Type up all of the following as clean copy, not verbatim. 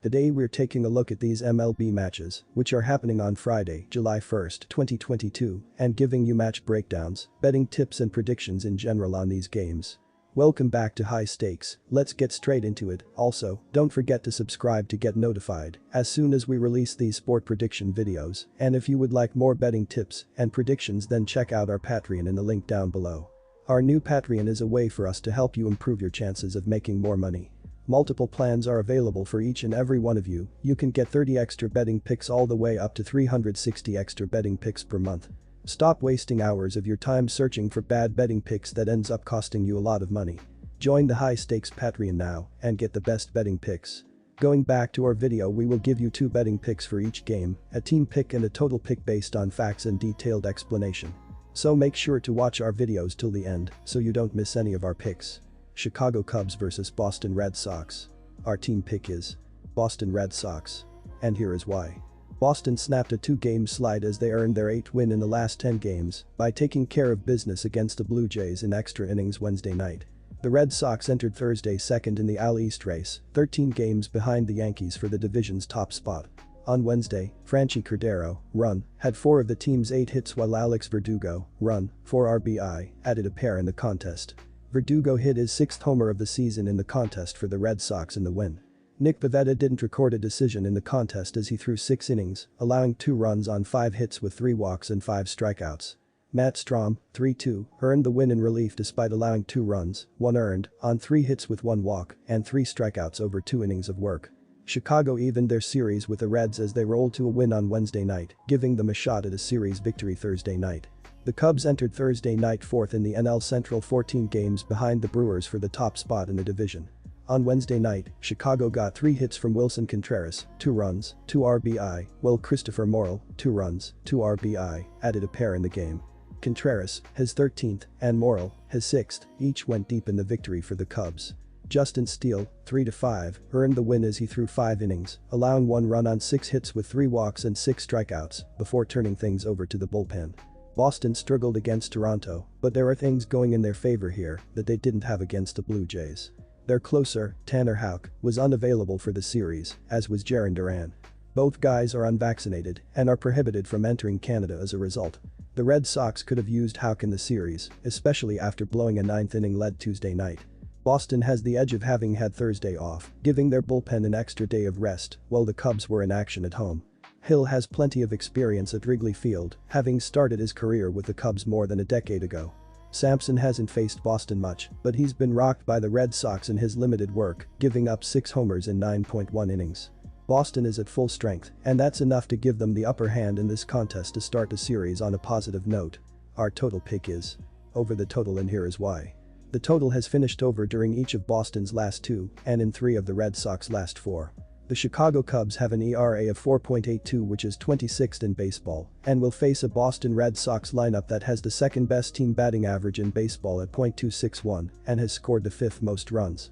Today we're taking a look at these MLB matches, which are happening on Friday, July 1st, 2022, and giving you match breakdowns, betting tips and predictions in general on these games. Welcome back to High Stakes, let's get straight into it. Also, don't forget to subscribe to get notified as soon as we release these sport prediction videos, and if you would like more betting tips and predictions, then check out our Patreon in the link down below. Our new Patreon is a way for us to help you improve your chances of making more money. Multiple plans are available for each and every one of you. You can get 30 extra betting picks all the way up to 360 extra betting picks per month. Stop wasting hours of your time searching for bad betting picks that ends up costing you a lot of money. Join the High Stakes Patreon now and get the best betting picks. Going back to our video, we will give you 2 betting picks for each game, a team pick and a total pick based on facts and detailed explanation. So make sure to watch our videos till the end so you don't miss any of our picks. Chicago Cubs vs Boston Red Sox. Our team pick is Boston Red Sox. And here is why. Boston snapped a 2-game slide as they earned their 8th win in the last 10 games by taking care of business against the Blue Jays in extra innings Wednesday night. The Red Sox entered Thursday second in the AL East race, 13 games behind the Yankees for the division's top spot. On Wednesday, Franchi Cordero, run, had 4 of the team's 8 hits while Alex Verdugo, run, 4 RBI, added a pair in the contest. Verdugo hit his 6th homer of the season in the contest for the Red Sox in the win. Nick Pivetta didn't record a decision in the contest as he threw 6 innings, allowing 2 runs on 5 hits with 3 walks and 5 strikeouts. Matt Strahm, 3-2, earned the win in relief despite allowing 2 runs, 1 earned, on 3 hits with 1 walk, and 3 strikeouts over 2 innings of work. Chicago evened their series with the Reds as they rolled to a win on Wednesday night, giving them a shot at a series victory Thursday night. The Cubs entered Thursday night 4th in the NL Central, 14 games behind the Brewers for the top spot in the division. On Wednesday night, Chicago got 3 hits from Wilson Contreras, 2 runs, 2 RBI, while Christopher Morel, 2 runs, 2 RBI, added a pair in the game. Contreras, his 13th, and Morel, his 6th, each went deep in the victory for the Cubs. Justin Steele, 3-5, earned the win as he threw 5 innings, allowing 1 run on 6 hits with 3 walks and 6 strikeouts before turning things over to the bullpen. Boston struggled against Toronto, but there are things going in their favor here that they didn't have against the Blue Jays. Their closer, Tanner Houck, was unavailable for the series, as was Jarren Duran. Both guys are unvaccinated and are prohibited from entering Canada as a result. The Red Sox could have used Houck in the series, especially after blowing a 9th inning lead Tuesday night. Boston has the edge of having had Thursday off, giving their bullpen an extra day of rest while the Cubs were in action at home. Hill has plenty of experience at Wrigley Field, having started his career with the Cubs more than a decade ago. Sampson hasn't faced Boston much, but he's been rocked by the Red Sox in his limited work, giving up 6 homers in 9.1 innings. Boston is at full strength, and that's enough to give them the upper hand in this contest to start the series on a positive note. Our total pick is over the total, and here is why. The total has finished over during each of Boston's last 2 and in 3 of the Red Sox last 4. The Chicago Cubs have an ERA of 4.82, which is 26th in baseball, and will face a Boston Red Sox lineup that has the 2nd best team batting average in baseball at .261 and has scored the 5th most runs.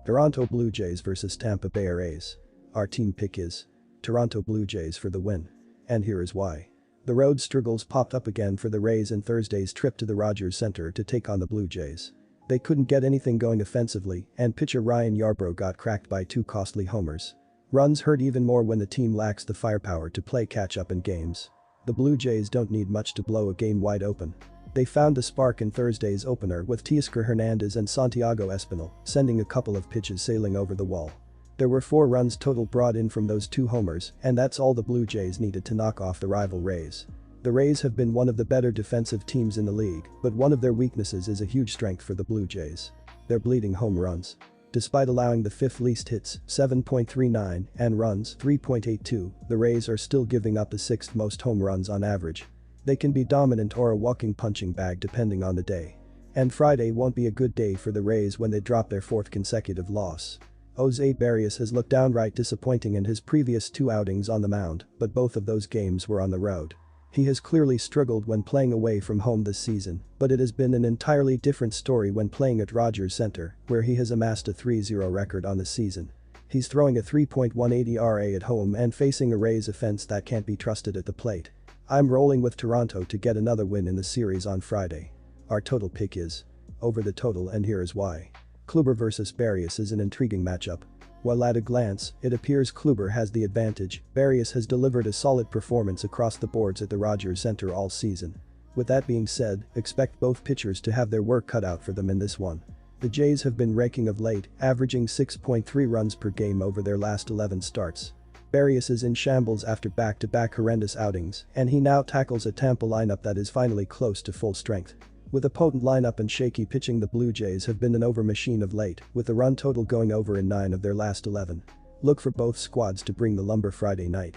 Toronto Blue Jays vs Tampa Bay Rays. Our team pick is Toronto Blue Jays for the win. And here is why. The road struggles popped up again for the Rays in Thursday's trip to the Rogers Center to take on the Blue Jays. They couldn't get anything going offensively, and pitcher Ryan Yarbrough got cracked by 2 costly homers. Runs hurt even more when the team lacks the firepower to play catch-up in games. The Blue Jays don't need much to blow a game wide open. They found the spark in Thursday's opener with Teoscar Hernandez and Santiago Espinal sending a couple of pitches sailing over the wall. There were 4 runs total brought in from those 2 homers, and that's all the Blue Jays needed to knock off the rival Rays. The Rays have been one of the better defensive teams in the league, but one of their weaknesses is a huge strength for the Blue Jays. They're bleeding home runs. Despite allowing the 5th least hits, 7.39, and runs, 3.82, the Rays are still giving up the 6th most home runs on average. They can be dominant or a walking punching bag depending on the day. And Friday won't be a good day for the Rays when they drop their 4th consecutive loss. Jose Barrios has looked downright disappointing in his previous 2 outings on the mound, but both of those games were on the road. He has clearly struggled when playing away from home this season, but it has been an entirely different story when playing at Rogers Center, where he has amassed a 3-0 record on the season. He's throwing a 3.18 ERA at home and facing a Rays offense that can't be trusted at the plate. I'm rolling with Toronto to get another win in the series on Friday. Our total pick is over the total, and here is why. Kluber vs Barrios is an intriguing matchup. While at a glance, it appears Kluber has the advantage, Barrios has delivered a solid performance across the boards at the Rogers Center all season. With that being said, expect both pitchers to have their work cut out for them in this one. The Jays have been raking of late, averaging 6.3 runs per game over their last 11 starts. Barrios is in shambles after back-to-back horrendous outings, and he now tackles a Tampa lineup that is finally close to full strength. With a potent lineup and shaky pitching, the Blue Jays have been an over machine of late, with the run total going over in 9 of their last 11. Look for both squads to bring the lumber Friday night.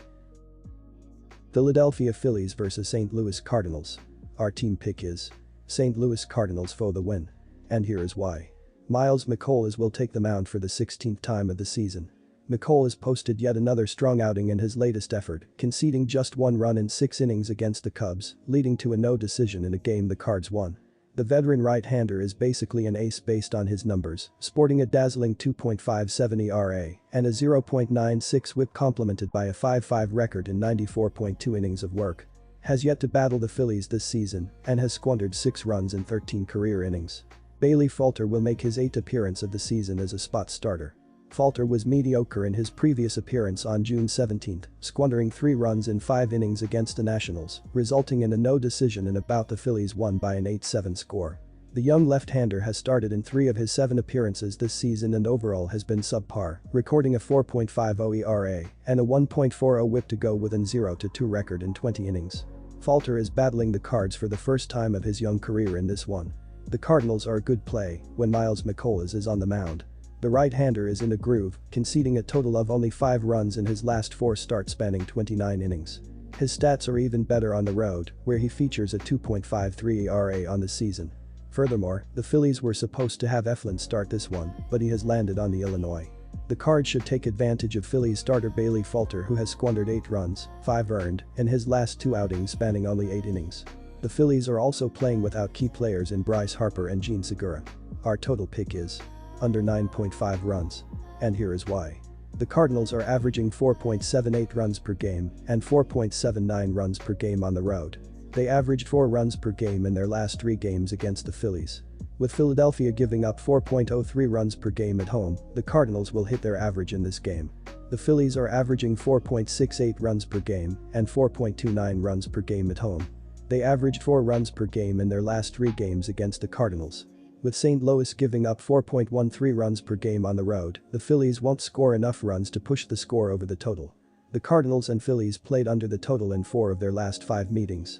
Philadelphia Phillies vs St. Louis Cardinals. Our team pick is St. Louis Cardinals for the win. And here is why. Miles McCollum will take the mound for the 16th time of the season. McCollum has posted yet another strong outing in his latest effort, conceding just 1 run in 6 innings against the Cubs, leading to a no decision in a game the Cards won. The veteran right-hander is basically an ace based on his numbers, sporting a dazzling 2.57 ERA and a 0.96 whip complemented by a 5.5 record in 94.2 innings of work. Has yet to battle the Phillies this season and has squandered 6 runs in 13 career innings. Bailey Falter will make his 8th appearance of the season as a spot starter. Falter was mediocre in his previous appearance on June 17, squandering 3 runs in 5 innings against the Nationals, resulting in a no decision in a bout the Phillies won by an 8-7 score. The young left-hander has started in 3 of his 7 appearances this season and overall has been subpar, recording a 4.50 ERA and a 1.40 whip to go with an 0-2 record in 20 innings. Falter is battling the Cards for the first time of his young career in this one. The Cardinals are a good play when Miles McCollum is on the mound. The right-hander is in a groove, conceding a total of only 5 runs in his last 4 starts spanning 29 innings. His stats are even better on the road, where he features a 2.53 ERA on the season. Furthermore, the Phillies were supposed to have Eflin start this one, but he has landed on the Illinois. The Cards should take advantage of Phillies starter Bailey Falter, who has squandered 8 runs, 5 earned, in his last 2 outings spanning only 8 innings. The Phillies are also playing without key players in Bryce Harper and Gene Segura. Our total pick is under 9.5 runs. And here is why. The Cardinals are averaging 4.78 runs per game and 4.79 runs per game on the road. They averaged 4 runs per game in their last 3 games against the Phillies. With Philadelphia giving up 4.03 runs per game at home, the Cardinals will hit their average in this game. The Phillies are averaging 4.68 runs per game and 4.29 runs per game at home. They averaged 4 runs per game in their last 3 games against the Cardinals. With St. Louis giving up 4.13 runs per game on the road, the Phillies won't score enough runs to push the score over the total. The Cardinals and Phillies played under the total in 4 of their last 5 meetings.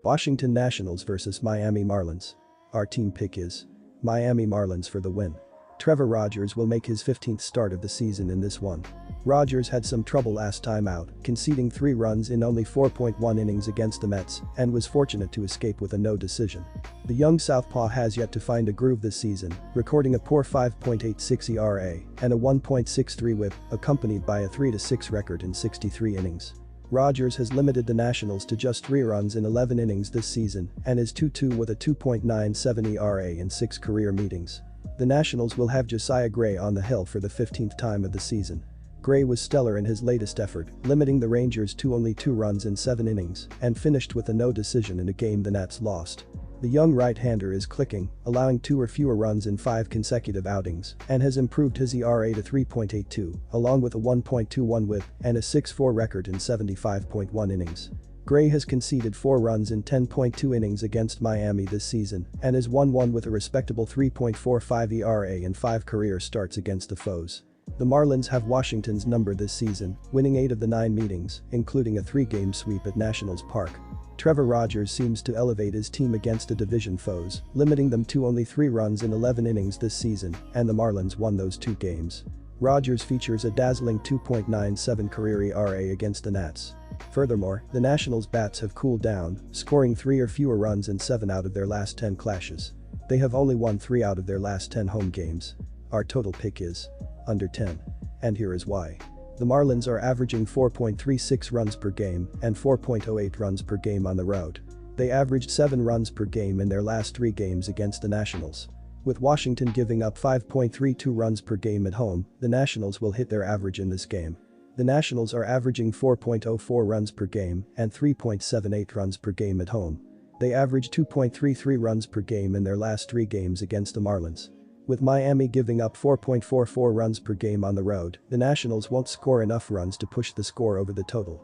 Washington Nationals vs Miami Marlins. Our team pick is Miami Marlins for the win. Trevor Rogers will make his 15th start of the season in this one. Rogers had some trouble last time out, conceding 3 runs in only 4.1 innings against the Mets and was fortunate to escape with a no decision. The young southpaw has yet to find a groove this season, recording a poor 5.86 ERA and a 1.63 whip, accompanied by a 3-6 record in 63 innings. Rogers has limited the Nationals to just 3 runs in 11 innings this season and is 2-2 with a 2.97 ERA in 6 career meetings. The Nationals will have Josiah Gray on the hill for the 15th time of the season. Gray was stellar in his latest effort, limiting the Rangers to only 2 runs in 7 innings and finished with a no decision in a game the Nats lost. The young right-hander is clicking, allowing 2 or fewer runs in 5 consecutive outings and has improved his ERA to 3.82, along with a 1.21 whip and a 6.4 record in 75.1 innings. Gray has conceded 4 runs in 10.2 innings against Miami this season and is 1-1 with a respectable 3.45 ERA in 5 career starts against the foes. The Marlins have Washington's number this season, winning 8 of the 9 meetings, including a 3-game sweep at Nationals Park. Trevor Rogers seems to elevate his team against the division foes, limiting them to only 3 runs in 11 innings this season, and the Marlins won those 2 games. Rogers features a dazzling 2.97 career ERA against the Nats. Furthermore, the Nationals' bats have cooled down, scoring 3 or fewer runs in 7 out of their last 10 clashes. They have only won 3 out of their last 10 home games. Our total pick is under 10. And here is why. The Marlins are averaging 4.36 runs per game and 4.08 runs per game on the road. They averaged 7 runs per game in their last 3 games against the Nationals. With Washington giving up 5.32 runs per game at home, the Nationals will hit their average in this game. The Nationals are averaging 4.04 runs per game and 3.78 runs per game at home. They averaged 2.33 runs per game in their last 3 games against the Marlins. With Miami giving up 4.44 runs per game on the road, the Nationals won't score enough runs to push the score over the total.